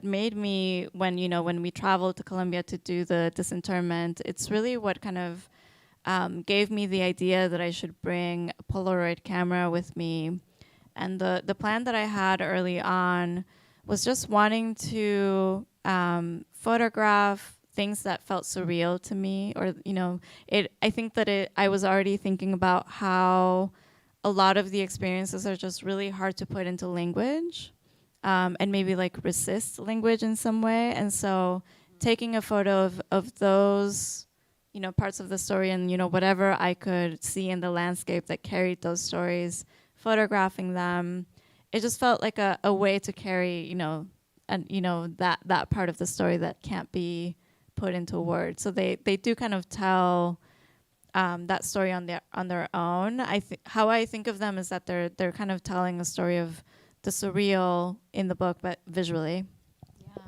made me, when we traveled to Colombia to do the disinterment, it's really what kind of gave me the idea that I should bring a Polaroid camera with me. And the plan that I had early on was just wanting to photograph things that felt surreal to me, or I think that I was already thinking about how a lot of the experiences are just really hard to put into language, and maybe like resist language in some way. And so taking a photo of those parts of the story, and whatever I could see in the landscape that carried those stories, photographing them, it just felt like a way to carry that part of the story that can't be put into words. So they do kind of tell that story on their own. How I think of them is that they're kind of telling a story of the surreal in the book, but visually. Yeah.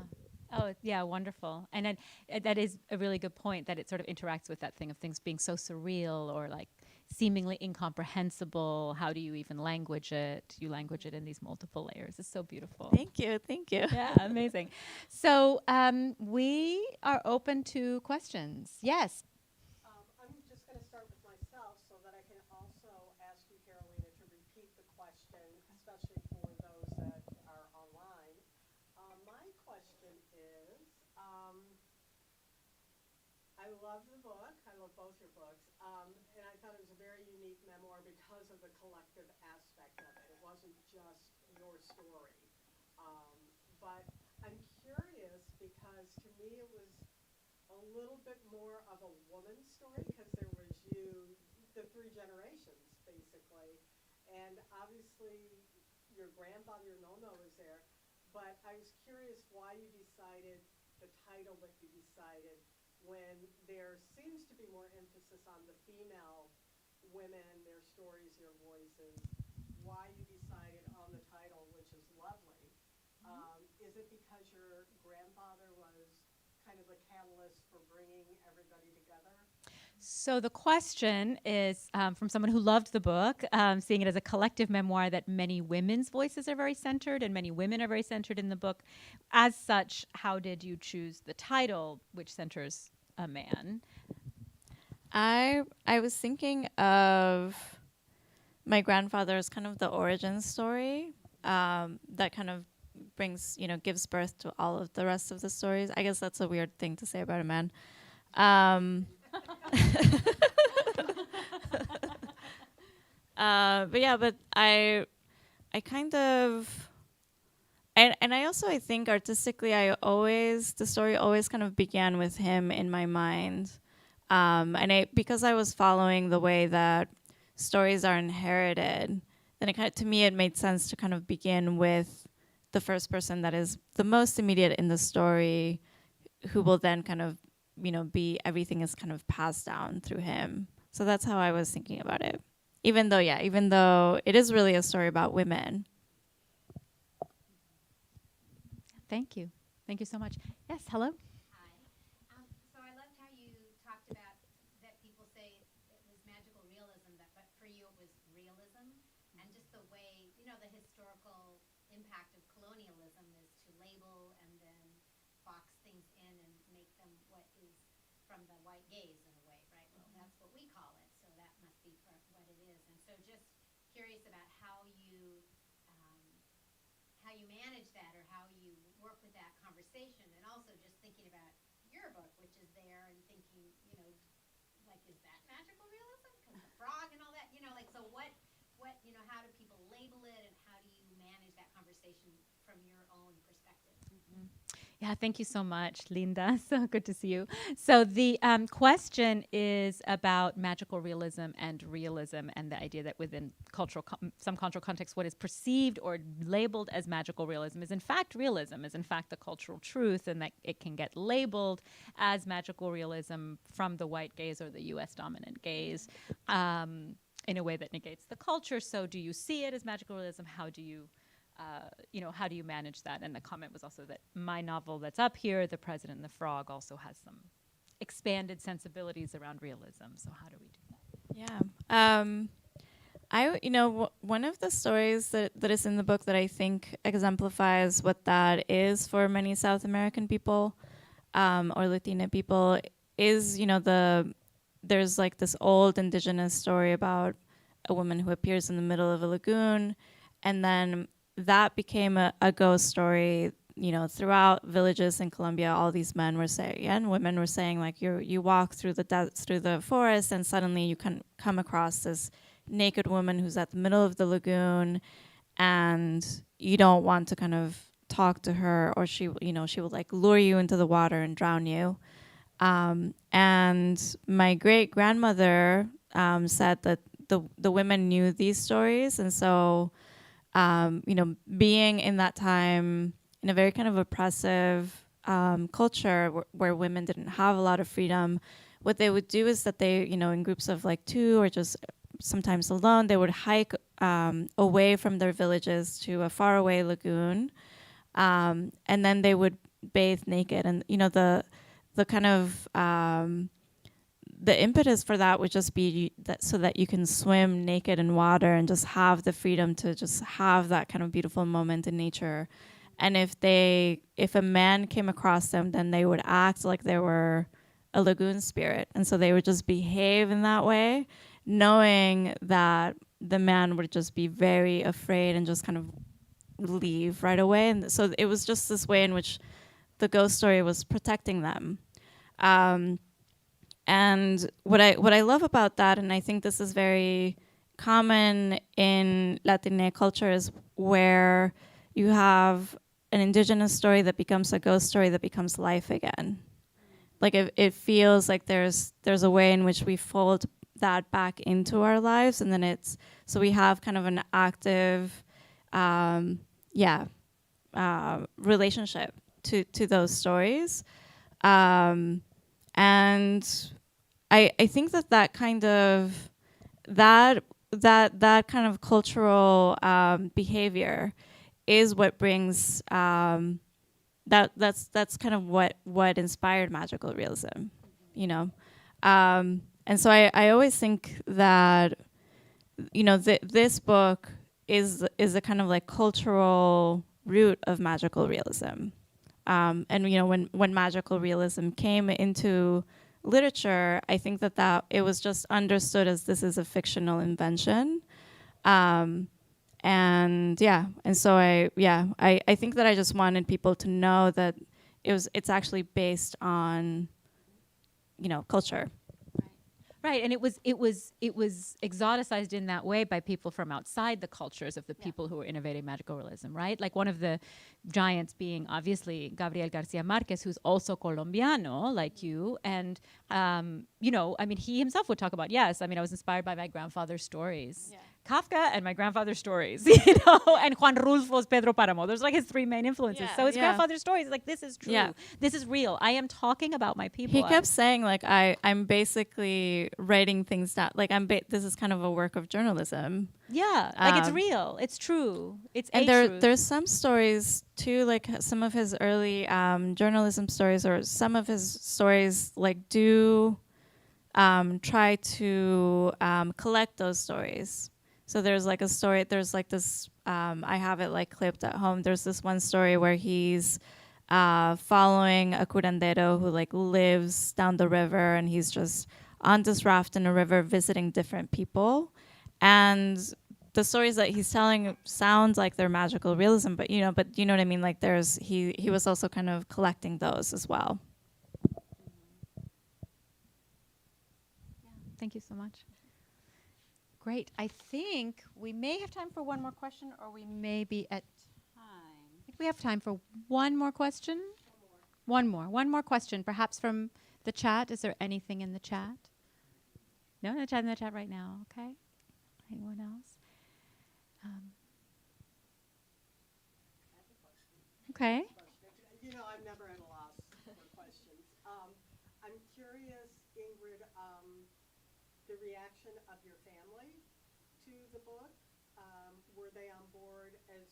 Oh, yeah, wonderful. And that is a really good point, that it sort of interacts with that thing of things being so surreal or like seemingly incomprehensible. How do you even language it? You language it in these multiple layers. It's so beautiful. Thank you. Yeah, amazing. So we are open to questions. Yes. I'm just going to start with myself so that I can also ask you, Carolina, to repeat the question, especially for those that are online. My question is, I love the book. I love both your books. And I thought it was a very unique memoir because of the collective aspect of it. It wasn't just your story. But I'm curious because to me it was a little bit more of a woman's story because there was the 3 generations, basically. And obviously your grandfather, your Nono, is there. But I was curious why you decided the title that you decided when there seems to be more emphasis on the female women, their stories, their voices, why you decided on the title, which is lovely. Is it because your grandfather was kind of the catalyst for bringing everybody together? So the question is from someone who loved the book, seeing it as a collective memoir that many women's voices are very centered and many women are very centered in the book. As such, how did you choose the title, which centers a man? I was thinking of my grandfather's kind of the origin story that kind of brings, gives birth to all of the rest of the stories. I guess that's a weird thing to say about a man. But I kind of, and I also, I think artistically, the story always kind of began with him in my mind. Because I was following the way that stories are inherited, then to me, it made sense to kind of begin with the first person that is the most immediate in the story, who will then kind of, everything is kind of passed down through him. So that's how I was thinking about it. Even though it is really a story about women. Thank you. Thank you so much. Yes, hello. Hi. So I loved how you talked about that people say it was magical realism, but for you it was realism, and just the way, the historical impact of colonialism is to label and then box things in and make them what is from the white gaze in a way, right? Well, that's what we call it, so that must be what it is. And so just curious about how you manage that, or how you work with that conversation, and also just thinking about your book, which is there, and thinking, like, is that magical realism? Because the frog and all that, so what, how do people label it, and how do you manage that conversation from your own perspective? Mm-hmm. Yeah, thank you so much, Linda. So good to see you. So the question is about magical realism and realism, and the idea that within some cultural context, what is perceived or labeled as magical realism is in fact realism, is in fact the cultural truth, and that it can get labeled as magical realism from the white gaze or the U.S. dominant gaze in a way that negates the culture. So do you see it as magical realism? How do you how do you manage that? And the comment was also that my novel that's up here, The President and the Frog, also has some expanded sensibilities around realism. So how do we do that? Yeah. One of the stories that is in the book that I think exemplifies what that is for many South American people or Latina people is, there's like this old indigenous story about a woman who appears in the middle of a lagoon, and then that became a ghost story, throughout villages in Colombia. All these men were saying, and women were saying, like, you walk through the forest, and suddenly you can come across this naked woman who's at the middle of the lagoon, and you don't want to kind of talk to her, or she will like lure you into the water and drown you. And my great grandmother said that the women knew these stories, and so. Being in that time in a very kind of oppressive culture where women didn't have a lot of freedom, what they would do is that they, in groups of like two or just sometimes alone, they would hike away from their villages to a faraway lagoon, and then they would bathe naked. And, the kind of the impetus for that would just be that so that you can swim naked in water and just have the freedom to just have that kind of beautiful moment in nature. And if a man came across them, then they would act like they were a lagoon spirit. And so they would just behave in that way, knowing that the man would just be very afraid and just kind of leave right away. And so it was just this way in which the ghost story was protecting them. And what I love about that, and I think this is very common in Latina culture, is where you have an indigenous story that becomes a ghost story that becomes life again. Like it feels like there's a way in which we fold that back into our lives, and then so we have kind of an active, relationship to those stories. And I think that kind of that kind of cultural behavior is what brings that's kind of what inspired magical realism, And so I always think that, this book is a kind of like cultural root of magical realism. And when magical realism came into literature, I think that it was just understood as this is a fictional invention. And so I think that I just wanted people to know that it's actually based on, culture. Right, and it was exoticized in that way by people from outside the cultures of the people who were innovating magical realism, right? Like one of the giants being obviously Gabriel Garcia Marquez, who's also Colombiano, like you, and he himself would talk about, yes, I was inspired by my grandfather's stories. Yeah. Kafka and my grandfather's stories, and Juan Rulfo's Pedro Páramo. Those are like his three main influences. Yeah, so his yeah. grandfather's stories, like, this is true. Yeah. This is real. I am talking about my people. He kept saying, like, I'm basically writing things down. Like, this is kind of a work of journalism. Yeah, like it's real. It's true. It's And truth. there's some stories too, like some of his early journalism stories, or some of his stories, like do try to collect those stories. So there's like a story. There's like this. I have it like clipped at home. There's this one story where he's following a curandero who like lives down the river, and he's just on this raft in a river visiting different people. And the stories that he's telling sound like they're magical realism, but you know what I mean? Like he was also kind of collecting those as well. Thank you so much. Great. I think we may have time for one more question, or we may be at time. I think we have time for one more question. One more question, perhaps from the chat. Is there anything in the chat? No, in the chat right now. Okay. Anyone else? Okay. I'm never at a loss for questions. I'm curious, Ingrid, the reaction of your family to the book. Were they on board at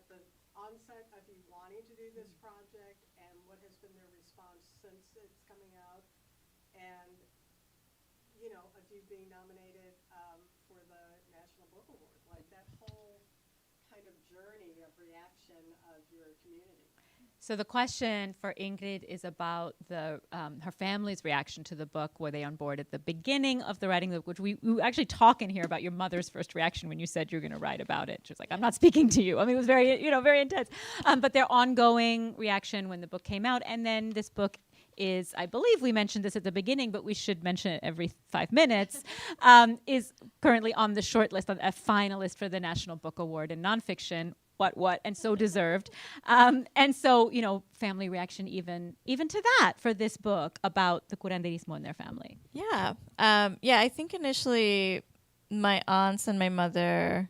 the onset of you wanting to do this project, and what has been their response since it's coming out? And, of you being nominated for the National Book Award, like that whole kind of journey of reaction of your community. So the question for Ingrid is about her family's reaction to the book. Were they on board at the beginning of the writing of the book? Which we actually talk in here about your mother's first reaction when you said you were going to write about it. She was like, "I'm not speaking to you." It was very, very intense. But their ongoing reaction when the book came out, and then this book is, I believe we mentioned this at the beginning, but we should mention it every 5 minutes, is currently on the short list, a finalist for the National Book Award in nonfiction. What, and so deserved. And so, family reaction even to that for this book about the curanderismo in their family. Yeah. I think initially my aunts and my mother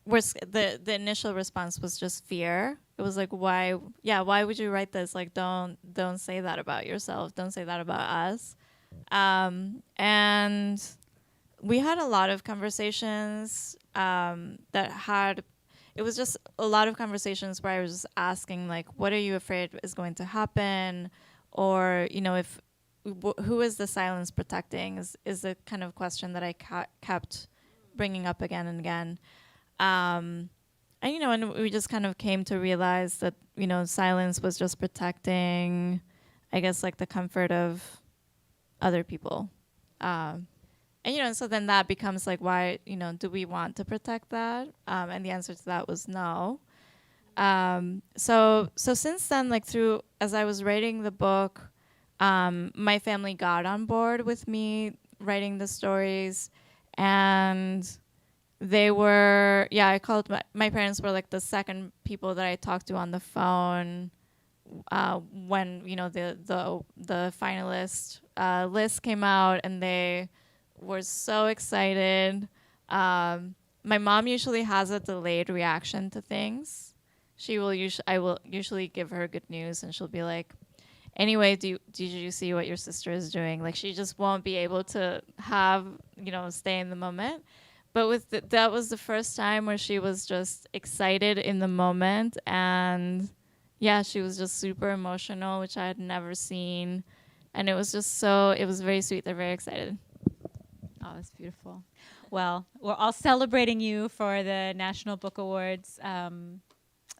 the initial response was just fear. It was like, why would you write this? Like, don't say that about yourself. Don't say that about us. And we had a lot of conversations it was just a lot of conversations where I was just asking, like, what are you afraid is going to happen? Or, who is the silence protecting is the kind of question that I kept bringing up again and again. And we just kind of came to realize that, silence was just protecting, I guess, like the comfort of other people. And so then that becomes like, why, do we want to protect that? And the answer to that was no. So since then, like as I was writing the book, my family got on board with me writing the stories, and they were, I called my parents were like the second people that I talked to on the phone when, the finalist list came out, and they were so excited. My mom usually has a delayed reaction to things. I will usually give her good news, and she'll be like, "Anyway, did you see what your sister is doing?" Like, she just won't be able to have, stay in the moment. But that was the first time where she was just excited in the moment, and she was just super emotional, which I had never seen. And it was very sweet. They're very excited. Oh, that's beautiful. Well, we're all celebrating you for the National Book Awards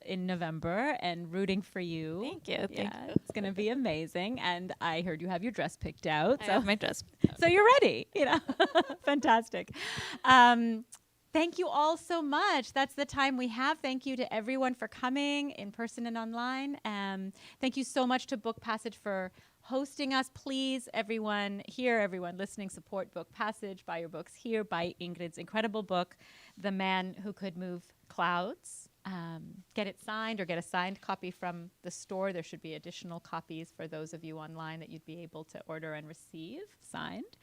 in November and rooting for you. Thank you. Thank you. It's going to be amazing. And I heard you have your dress picked out. I have my dress. So you're ready, Fantastic. Thank you all so much. That's the time we have. Thank you to everyone for coming in person and online. Thank you so much to Book Passage for hosting us. Please, everyone here, everyone listening, support Book Passage. Buy your books here. Buy Ingrid's incredible book, The Man Who Could Move Clouds. Get it signed or get a signed copy from the store. There should be additional copies for those of you online that you'd be able to order and receive signed.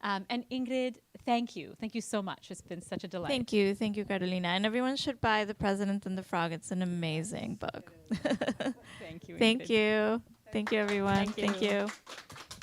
And Ingrid, thank you. Thank you so much. It's been such a delight. Thank you. Thank you, Carolina. And everyone should buy The President and the Frog. It's an amazing book. Thank you, Ingrid. Thank you. Thank you, everyone. Thank you. Thank you.